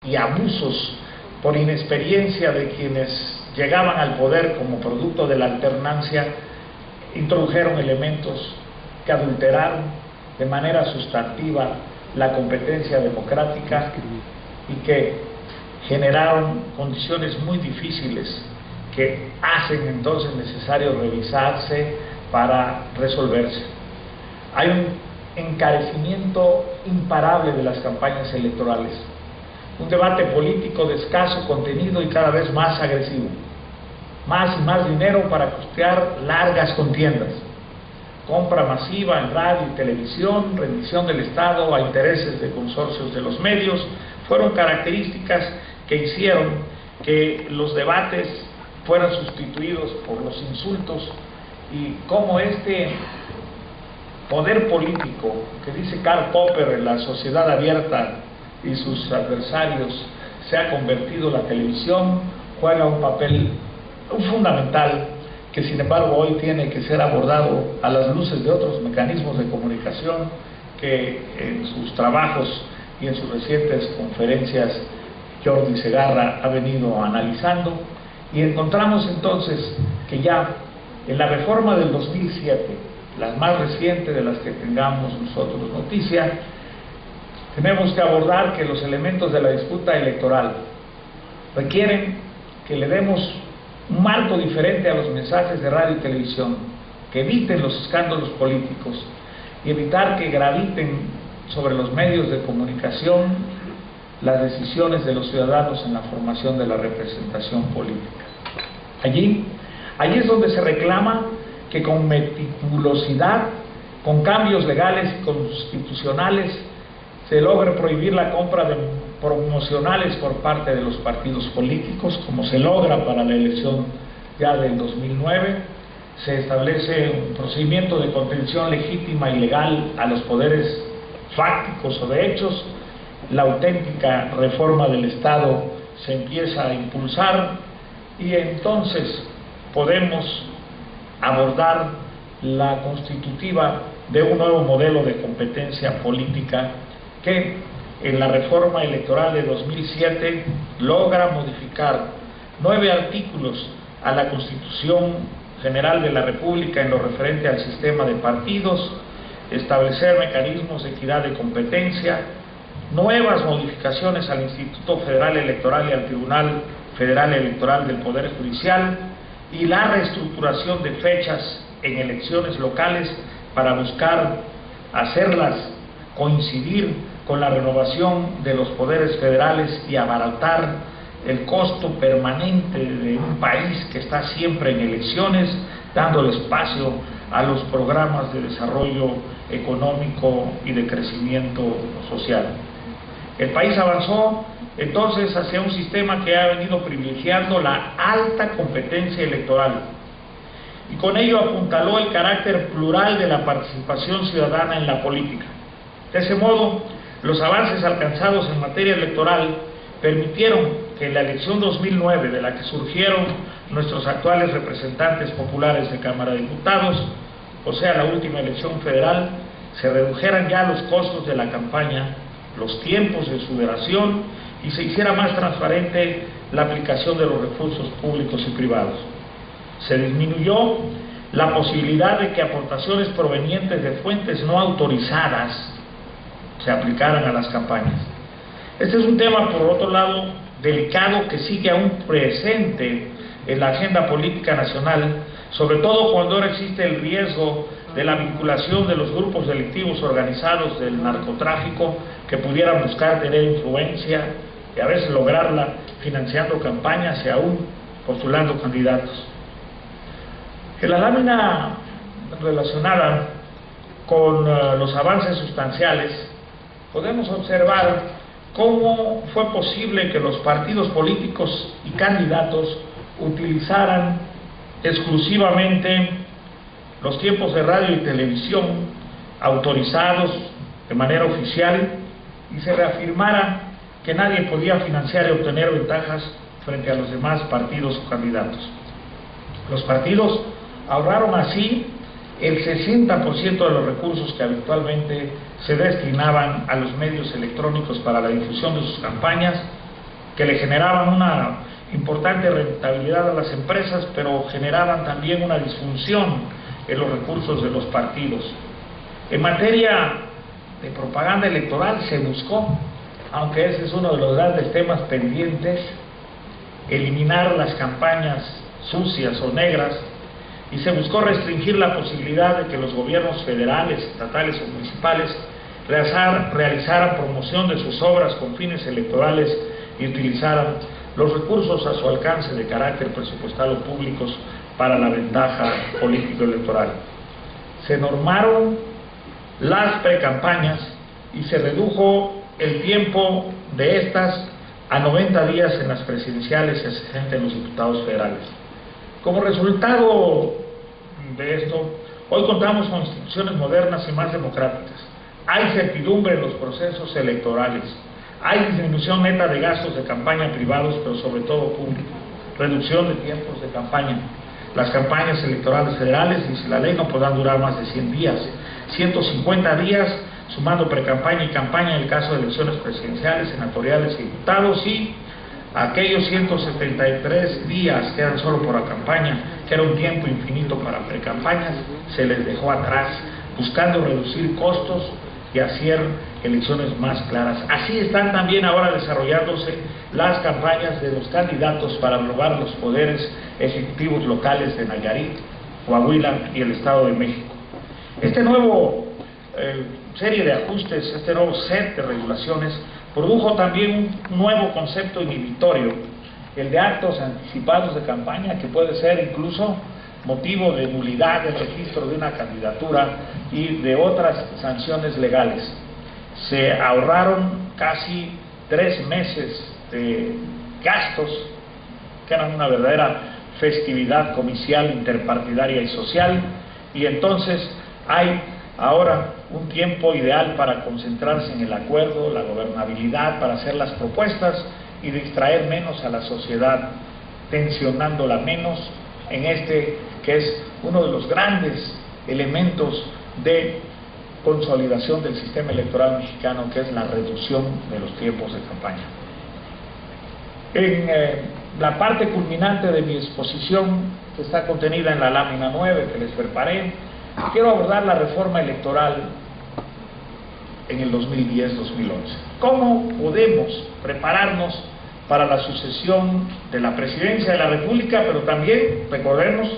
y abusos por inexperiencia de quienes llegaban al poder como producto de la alternancia, introdujeron elementos que adulteraron de manera sustantiva la competencia democrática y que generaron condiciones muy difíciles que hacen entonces necesario revisarse para resolverse. Hay un encarecimiento imparable de las campañas electorales, un debate político de escaso contenido y cada vez más agresivo, más y más dinero para costear largas contiendas, compra masiva en radio y televisión, rendición del Estado a intereses de consorcios de los medios, fueron características que hicieron que los debates fueran sustituidos por los insultos, y como este poder político que dice Karl Popper en la sociedad abierta y sus adversarios se ha convertido, la televisión juega un papel fundamental que sin embargo hoy tiene que ser abordado a las luces de otros mecanismos de comunicación que en sus trabajos y en sus recientes conferencias Jordi Segarra ha venido analizando, y encontramos entonces que ya en la reforma del 2007, la más reciente de las que tengamos nosotros noticia, tenemos que abordar que los elementos de la disputa electoral requieren que le demos un marco diferente a los mensajes de radio y televisión, que eviten los escándalos políticos y evitar que graviten sobre los medios de comunicación las decisiones de los ciudadanos en la formación de la representación política. Allí es donde se reclama que con meticulosidad, con cambios legales y constitucionales, se logre prohibir la compra de promocionales por parte de los partidos políticos, como se logra para la elección ya del 2009. Se establece un procedimiento de contención legítima y legal a los poderes fácticos o de hechos. La auténtica reforma del Estado se empieza a impulsar y entonces podemos abordar la constitutiva de un nuevo modelo de competencia política que en la reforma electoral de 2007 logra modificar 9 artículos a la Constitución General de la República en lo referente al sistema de partidos, establecer mecanismos de equidad de competencia, nuevas modificaciones al Instituto Federal Electoral y al Tribunal Federal Electoral del Poder Judicial, y la reestructuración de fechas en elecciones locales para buscar hacerlas coincidir con la renovación de los poderes federales y abaratar el costo permanente de un país que está siempre en elecciones, dándole espacio a los programas de desarrollo económico y de crecimiento social. El país avanzó entonces hacia un sistema que ha venido privilegiando la alta competencia electoral y con ello apuntaló el carácter plural de la participación ciudadana en la política. De ese modo, los avances alcanzados en materia electoral permitieron que en la elección 2009, de la que surgieron nuestros actuales representantes populares de Cámara de Diputados, o sea, la última elección federal, se redujeran ya los costos de la campaña, los tiempos de su duración, y se hiciera más transparente la aplicación de los recursos públicos y privados. Se disminuyó la posibilidad de que aportaciones provenientes de fuentes no autorizadas se aplicaran a las campañas. Este es un tema, por otro lado, delicado, que sigue aún presente en la agenda política nacional, sobre todo cuando ahora existe el riesgo de la vinculación de los grupos delictivos organizados del narcotráfico que pudieran buscar tener influencia y a veces lograrla financiando campañas y aún postulando candidatos. En la lámina relacionada con los avances sustanciales, podemos observar cómo fue posible que los partidos políticos y candidatos utilizaran exclusivamente los tiempos de radio y televisión autorizados de manera oficial y se reafirmara que nadie podía financiar y obtener ventajas frente a los demás partidos o candidatos. Los partidos ahorraron así el 60% de los recursos que habitualmente se destinaban a los medios electrónicos para la difusión de sus campañas, que le generaban una importante rentabilidad a las empresas, pero generaban también una disfunción en los recursos de los partidos. En materia de propaganda electoral se buscó, aunque ese es uno de los grandes temas pendientes, eliminar las campañas sucias o negras, y se buscó restringir la posibilidad de que los gobiernos federales, estatales o municipales realizaran promoción de sus obras con fines electorales y utilizaran los recursos a su alcance de carácter presupuestal o públicos para la ventaja político-electoral. Se normaron las precampañas y se redujo el tiempo de estas a 90 días en las presidenciales y a 60 en los diputados federales. Como resultado de esto, hoy contamos con instituciones modernas y más democráticas. Hay certidumbre en los procesos electorales. Hay disminución neta de gastos de campaña privados, pero sobre todo públicos. Reducción de tiempos de campaña. Las campañas electorales federales, dice la ley, no podrán durar más de 100 días. 150 días, sumando precampaña y campaña en el caso de elecciones presidenciales, senatoriales y diputados, y aquellos 173 días que eran solo por la campaña, que era un tiempo infinito para precampañas, se les dejó atrás, buscando reducir costos y hacer elecciones más claras. Así están también ahora desarrollándose las campañas de los candidatos para robar los poderes ejecutivos locales de Nayarit, Coahuila y el Estado de México. Este nuevo serie de ajustes, este nuevo set de regulaciones, produjo también un nuevo concepto inhibitorio, el de actos anticipados de campaña, que puede ser incluso motivo de nulidad del registro de una candidatura y de otras sanciones legales. Se ahorraron casi 3 meses de gastos, que eran una verdadera festividad comicial, interpartidaria y social, y entonces hay ahora un tiempo ideal para concentrarse en el acuerdo, la gobernabilidad, para hacer las propuestas y distraer menos a la sociedad, tensionándola menos en este que es uno de los grandes elementos de consolidación del sistema electoral mexicano, que es la reducción de los tiempos de campaña. En la parte culminante de mi exposición, que está contenida en la lámina 9 que les preparé, quiero abordar la reforma electoral en el 2010-2011. ¿Cómo podemos prepararnos para la sucesión de la presidencia de la República, pero también, recordemos,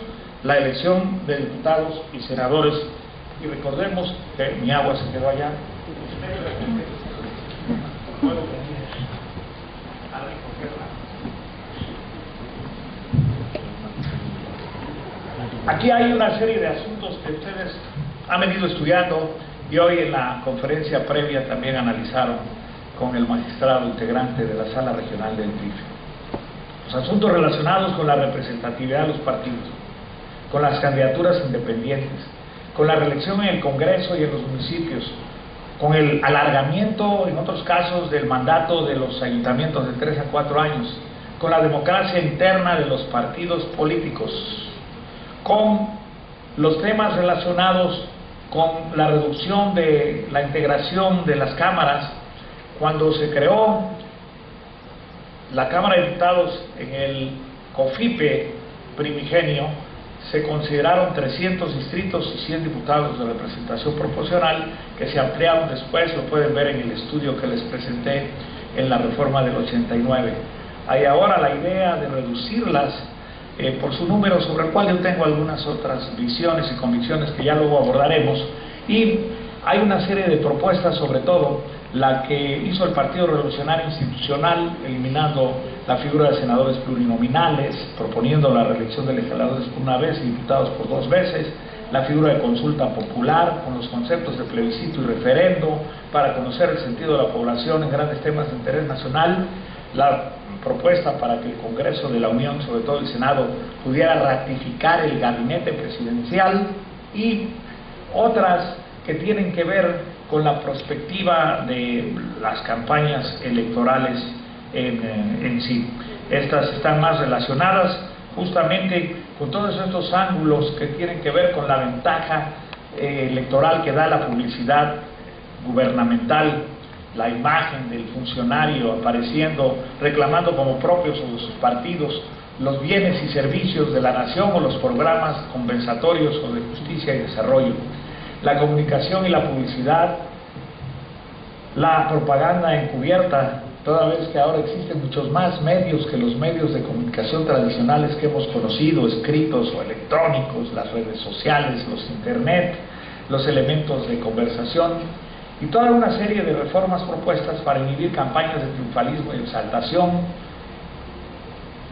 la elección de diputados y senadores? Y recordemos que mi agua se quedó allá. Aquí hay una serie de asuntos que ustedes han venido estudiando y hoy en la conferencia previa también analizaron con el magistrado integrante de la Sala Regional del DIF. Los asuntos relacionados con la representatividad de los partidos, con las candidaturas independientes, con la reelección en el Congreso y en los municipios, con el alargamiento, en otros casos, del mandato de los ayuntamientos de 3 a 4 años, con la democracia interna de los partidos políticos, con los temas relacionados con la reducción de la integración de las cámaras. Cuando se creó la Cámara de Diputados en el COFIPE primigenio, se consideraron 300 distritos y 100 diputados de representación proporcional, que se ampliaron después, lo pueden ver en el estudio que les presenté en la reforma del 89. Hay ahora la idea de reducirlas por su número, sobre el cual yo tengo algunas otras visiones y convicciones que ya luego abordaremos, y hay una serie de propuestas, sobre todo la que hizo el Partido Revolucionario Institucional, eliminando la figura de senadores plurinominales, proponiendo la reelección de legisladores por una vez y diputados por 2 veces, la figura de consulta popular con los conceptos de plebiscito y referendo para conocer el sentido de la población en grandes temas de interés nacional, la propuesta para que el Congreso de la Unión, sobre todo el Senado, pudiera ratificar el gabinete presidencial, y otras que tienen que ver con la perspectiva de las campañas electorales en sí. Estas están más relacionadas justamente con todos estos ángulos que tienen que ver con la ventaja electoral que da la publicidad gubernamental la imagen del funcionario apareciendo, reclamando como propios de sus partidos los bienes y servicios de la nación o los programas compensatorios o de justicia y desarrollo. La comunicación y la publicidad, la propaganda encubierta, toda vez que ahora existen muchos más medios que los medios de comunicación tradicionales que hemos conocido, escritos o electrónicos, las redes sociales, los internet, los elementos de conversación y toda una serie de reformas propuestas para inhibir campañas de triunfalismo y exaltación,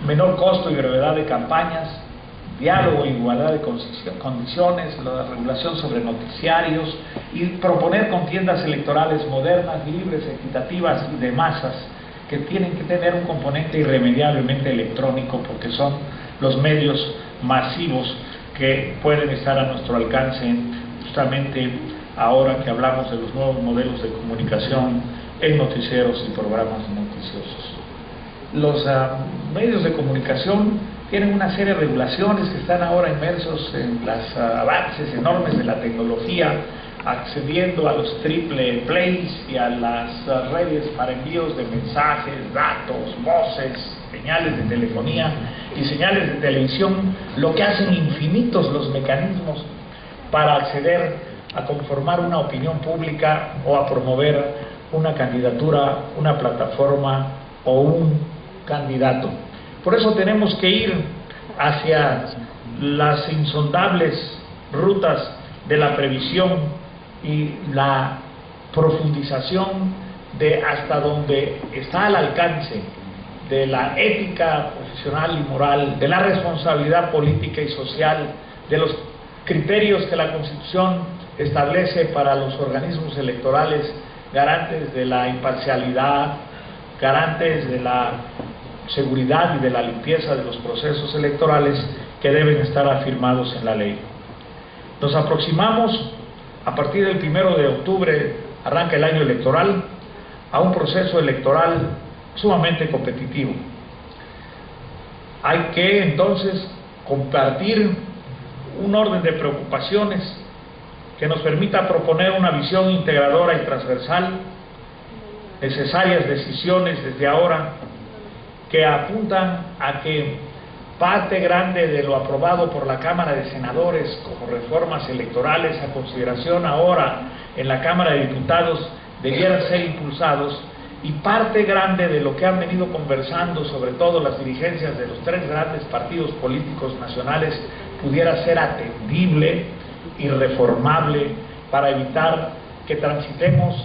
menor costo y brevedad de campañas, diálogo e igualdad de condiciones, la regulación sobre noticiarios y proponer contiendas electorales modernas, libres, equitativas y de masas que tienen que tener un componente irremediablemente electrónico porque son los medios masivos que pueden estar a nuestro alcance justamente ahora que hablamos de los nuevos modelos de comunicación en noticieros y programas noticiosos. Los medios de comunicación tienen una serie de regulaciones que están ahora inmersos en los avances enormes de la tecnología, accediendo a los triple plays y a las redes para envíos de mensajes, datos, voces, señales de telefonía y señales de televisión, lo que hacen infinitos los mecanismos para acceder a conformar una opinión pública o a promover una candidatura, una plataforma o un candidato. Por eso tenemos que ir hacia las insondables rutas de la previsión y la profundización de hasta donde está al alcance de la ética profesional y moral, de la responsabilidad política y social, de los criterios que la Constitución establece para los organismos electorales, garantes de la imparcialidad, garantes de la seguridad y de la limpieza de los procesos electorales que deben estar afirmados en la ley. Nos aproximamos, a partir del 1 de octubre, arranca el año electoral, a un proceso electoral sumamente competitivo. Hay que entonces compartir un orden de preocupaciones que nos permita proponer una visión integradora y transversal, necesarias decisiones desde ahora que apuntan a que parte grande de lo aprobado por la Cámara de Senadores como reformas electorales a consideración ahora en la Cámara de Diputados debieran ser impulsados y parte grande de lo que han venido conversando, sobre todo las dirigencias de los tres grandes partidos políticos nacionales, pudiera ser atendible y reformable para evitar que transitemos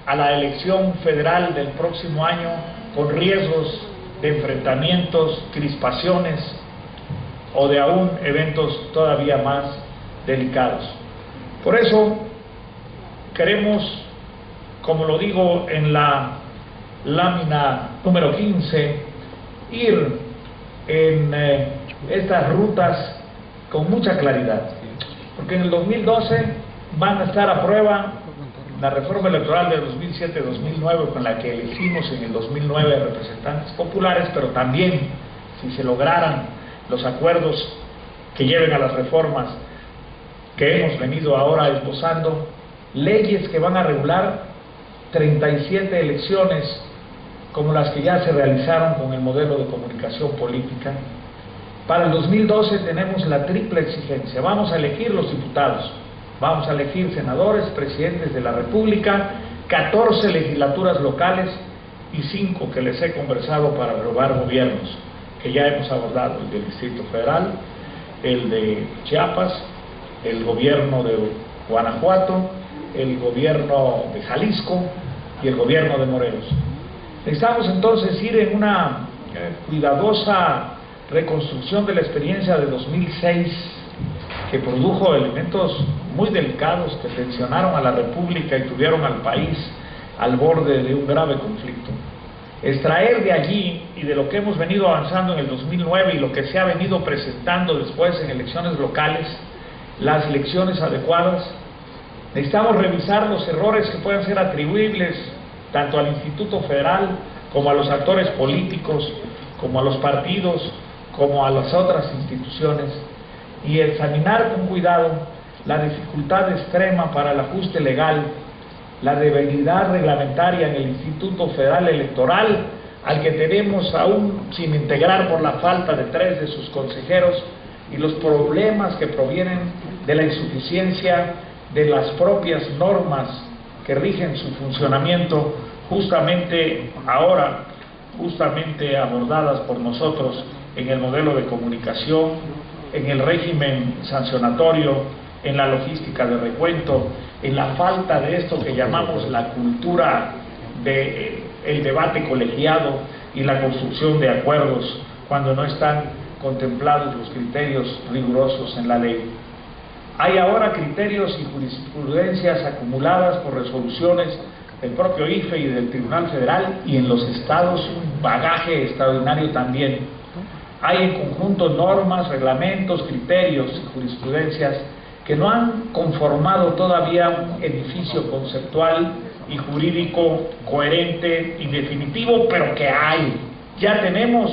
a la elección federal del próximo año con riesgos de enfrentamientos, crispaciones o de aún eventos todavía más delicados. Por eso queremos, como lo digo en la lámina número 15, ir en estas rutas con mucha claridad, porque en el 2012 van a estar a prueba la reforma electoral de 2007-2009 con la que elegimos en el 2009 representantes populares, pero también si se lograran los acuerdos que lleven a las reformas que hemos venido ahora esbozando, leyes que van a regular 37 elecciones como las que ya se realizaron con el modelo de comunicación política. Para el 2012 tenemos la triple exigencia: vamos a elegir los diputados, vamos a elegir senadores, presidentes de la República, 14 legislaturas locales y 5 que les he conversado para aprobar gobiernos, que ya hemos abordado: el del Distrito Federal, el de Chiapas, el gobierno de Guanajuato, el gobierno de Jalisco y el gobierno de Morelos. Necesitamos entonces ir en una cuidadosa reconstrucción de la experiencia de 2006, que produjo elementos muy delicados que tensionaron a la República y tuvieron al país al borde de un grave conflicto. Extraer de allí y de lo que hemos venido avanzando en el 2009 y lo que se ha venido presentando después en elecciones locales, las lecciones adecuadas. Necesitamos revisar los errores que puedan ser atribuibles tanto al Instituto Federal como a los actores políticos, como a los partidos, como a las otras instituciones, y examinar con cuidado la dificultad extrema para el ajuste legal la debilidad reglamentaria en el Instituto Federal Electoral, al que tenemos aún sin integrar por la falta de 3 de sus consejeros, y los problemas que provienen de la insuficiencia de las propias normas que rigen su funcionamiento, justamente ahora, abordadas por nosotros en el modelo de comunicación, en el régimen sancionatorio, en la logística de recuento, en la falta de esto que llamamos la cultura del debate colegiado y la construcción de acuerdos cuando no están contemplados los criterios rigurosos en la ley. Hay ahora criterios y jurisprudencias acumuladas por resoluciones del propio IFE y del Tribunal Federal, y en los estados un bagaje extraordinario también. Hay en conjunto normas, reglamentos, criterios y jurisprudencias que no han conformado todavía un edificio conceptual y jurídico coherente y definitivo, pero que hay. Ya tenemos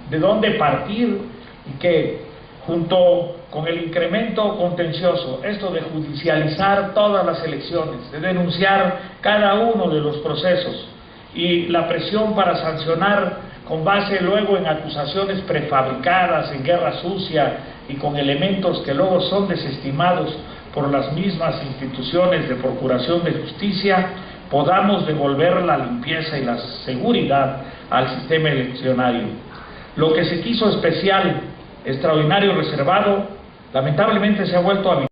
de dónde partir, y que junto con el incremento contencioso, esto de judicializar todas las elecciones, de denunciar cada uno de los procesos, y la presión para sancionar con base luego en acusaciones prefabricadas, en guerra sucia y con elementos que luego son desestimados por las mismas instituciones de procuración de justicia, podamos devolver la limpieza y la seguridad al sistema eleccionario. Lo que se quiso especial, extraordinario, reservado, lamentablemente se ha vuelto a